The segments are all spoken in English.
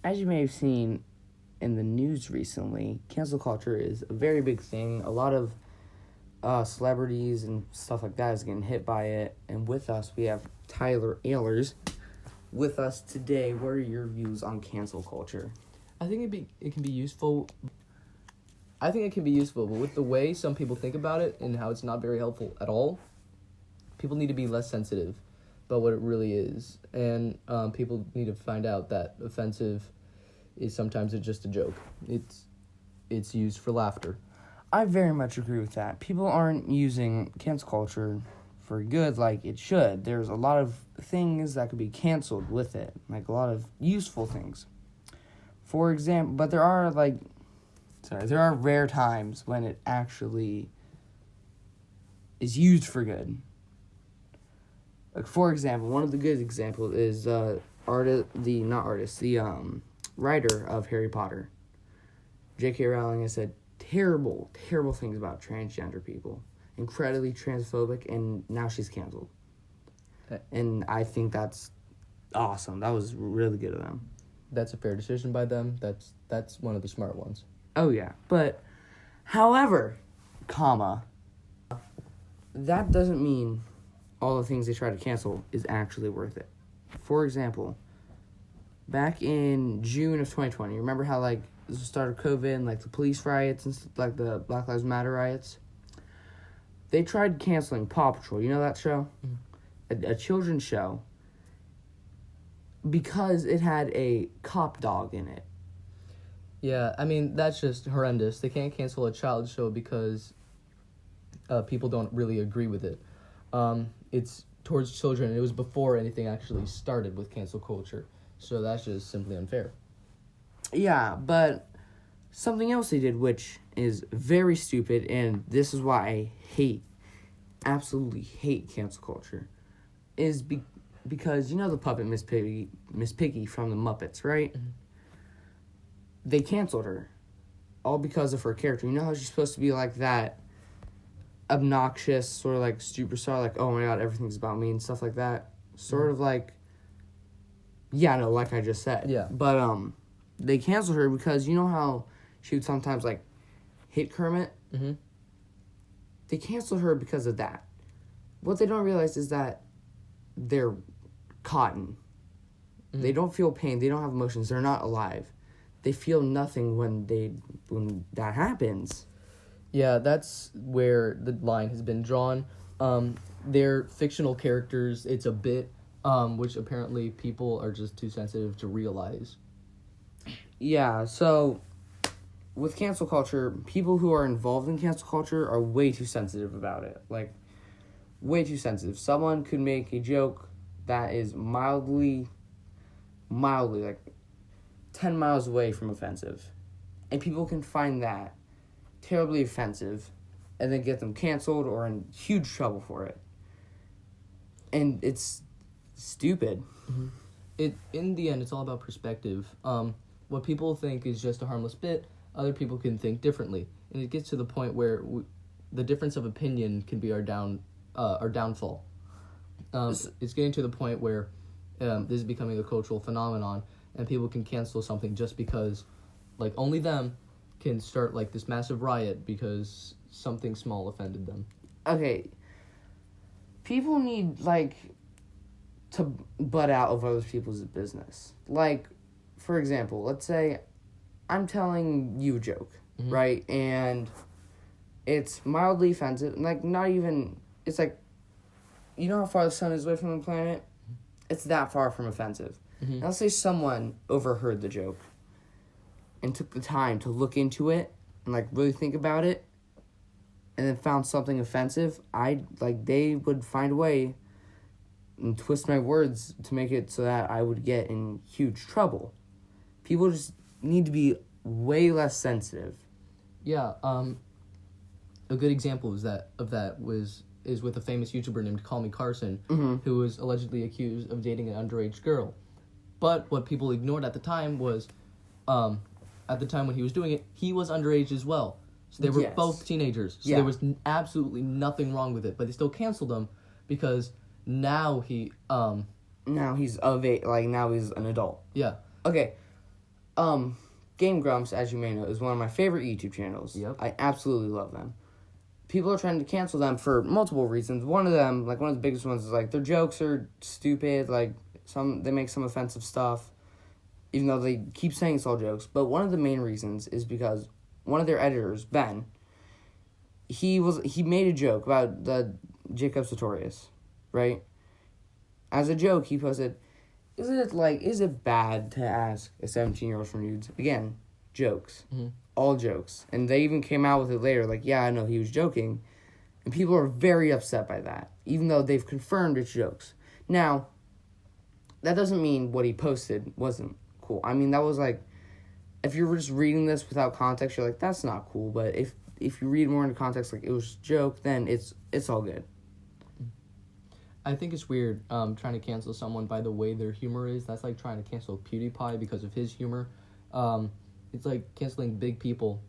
as you may have seen in the news recently, cancel culture is a very big thing. A lot of celebrities and stuff like that is getting hit by it. And with us, we have Tyler Alhers with us today. What are your views on cancel culture? I think it can be useful. I think it can be useful, but with the way some people think about it and how it's not very helpful at all, people need to be less sensitive about what it really is. And people need to find out that offensive is sometimes just a joke. It's used for laughter. I very much agree with that. People aren't using cancel culture for good like it should. There's a lot of things that could be canceled with it, like a lot of useful things. For example, but there are rare times when it actually is used for good. Like, for example, one of the good examples is the writer of Harry Potter. J.K. Rowling has said terrible things about transgender people. Incredibly transphobic, and now she's canceled. And I think that's awesome. That was really good of them. That's a fair decision by them. That's one of the smart ones. Oh, yeah. But, however, that doesn't mean all the things they try to cancel is actually worth it. For example, back in June of 2020, remember how, this was the start of COVID and, the police riots and, the Black Lives Matter riots? They tried canceling Paw Patrol. You know that show? Mm-hmm. A children's show. Because it had a cop dog in it. Yeah, I mean, that's just horrendous. They can't cancel a child show because people don't really agree with it. It's towards children, and it was before anything actually started with cancel culture. So that's just simply unfair. Yeah, but something else they did, which is very stupid, and this is why I absolutely hate cancel culture, is because you know the puppet Miss Piggy from the Muppets, right? Mm-hmm. They canceled her, all because of her character. You know how she's supposed to be that obnoxious, sort of superstar, oh my god, everything's about me and stuff like that. Sort of like I just said. Yeah. But they canceled her because you know how she would sometimes hit Kermit? Mm-hmm. They canceled her because of that. What they don't realize is that they're cotton. Mm-hmm. They don't feel pain. They don't have emotions. They're not alive. They feel nothing when that happens. Yeah, that's where the line has been drawn. They're fictional characters. It's a bit, which apparently people are just too sensitive to realize. Yeah, so with cancel culture, people who are involved in cancel culture are way too sensitive about it. Way too sensitive. Someone could make a joke that is mildly 10 miles away from offensive. And people can find that terribly offensive and then get them canceled or in huge trouble for it. And it's stupid. Mm-hmm. In the end, it's all about perspective. What people think is just a harmless bit, other people can think differently. And it gets to the point where the difference of opinion can be our downfall. It's getting to the point where this is becoming a cultural phenomenon, and people can cancel something just because, only them can start, this massive riot because something small offended them. Okay. People need, to butt out of other people's business. For example, let's say I'm telling you a joke, mm-hmm. right? And it's mildly offensive. Not even... It's you know how far the sun is away from the planet? It's that far from offensive. Mm-hmm. Now, let's say someone overheard the joke and took the time to look into it and, really think about it and then found something offensive. They would find a way and twist my words to make it so that I would get in huge trouble. People just need to be way less sensitive. Yeah, a good example is with a famous YouTuber named Call Me Carson, mm-hmm. who was allegedly accused of dating an underage girl. But what people ignored at the time was, at the time when he was doing it, he was underage as well. So they were both teenagers. So there was absolutely nothing wrong with it. But they still canceled him because now he... now he's of age, now he's an adult. Yeah. Okay. Game Grumps, as you may know, is one of my favorite YouTube channels. Yep. I absolutely love them. People are trying to cancel them for multiple reasons. One of them, like one of the biggest ones, is like their jokes are stupid. Like they make some offensive stuff, even though they keep saying it's all jokes. But one of the main reasons is because one of their editors, Ben, he made a joke about the Jacob Sartorius, right? As a joke, he posted, is it bad to ask a 17-year-old for nudes? Again, jokes. Mm-hmm. All jokes. And they even came out with it later, like, yeah, I know he was joking. And people are very upset by that, even though they've confirmed it's jokes. Now, that doesn't mean what he posted wasn't cool. I mean, that was like, if you're just reading this without context, you're like, that's not cool. But if you read more into context, like it was a joke, then it's all good. I think it's weird trying to cancel someone by the way their humor is. That's like trying to cancel PewDiePie because of his humor. It's like canceling big people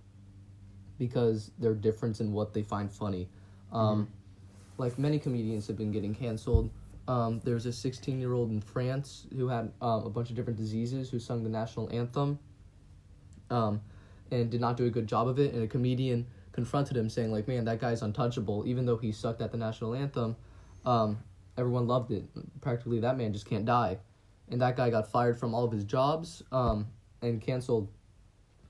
because they're different in what they find funny. Like many comedians have been getting canceled. There's a 16-year-old in France who had a bunch of different diseases who sung the national anthem and did not do a good job of it. And a comedian confronted him saying, like, man, that guy's untouchable. Even though he sucked at the national anthem, everyone loved it. Practically, that man just can't die. And that guy got fired from all of his jobs and canceled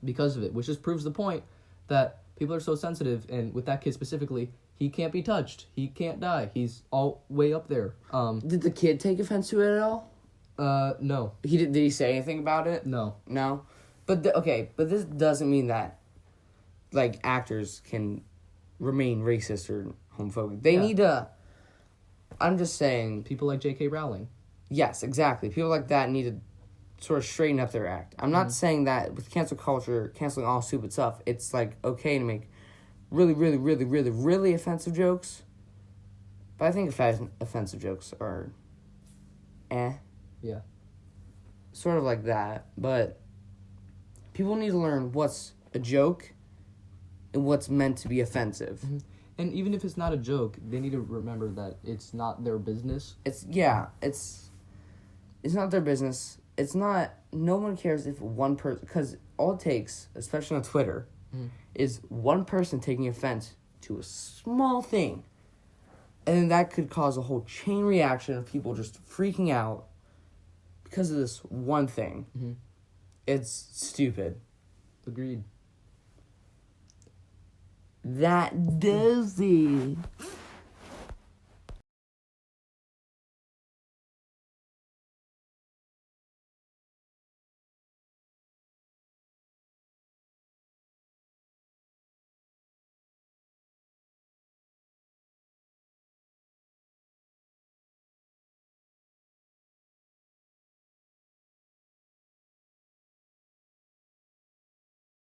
because of it, which just proves the point that people are so sensitive. And with that kid specifically, he can't be touched. He can't die. He's all way up there. Did the kid take offense to it at all? No. Did he say anything about it? No. No? But but this doesn't mean that, like, actors can remain racist or homophobic. They need to... I'm just saying... People like J.K. Rowling. Yes, exactly. People like that need to sort of straighten up their act. I'm not saying that with cancel culture, canceling all stupid stuff, it's, like, okay to make really, really, really, really, really offensive jokes. But I think offensive jokes are... Yeah. Sort of like that. But people need to learn what's a joke and what's meant to be offensive. Mm-hmm. And even if it's not a joke, they need to remember that it's not their business. It's not their business. It's not, no one cares if one person, because all it takes, especially on Twitter, is one person taking offense to a small thing. And then that could cause a whole chain reaction of people just freaking out because of this one thing. Mm-hmm. It's stupid. Agreed. That does it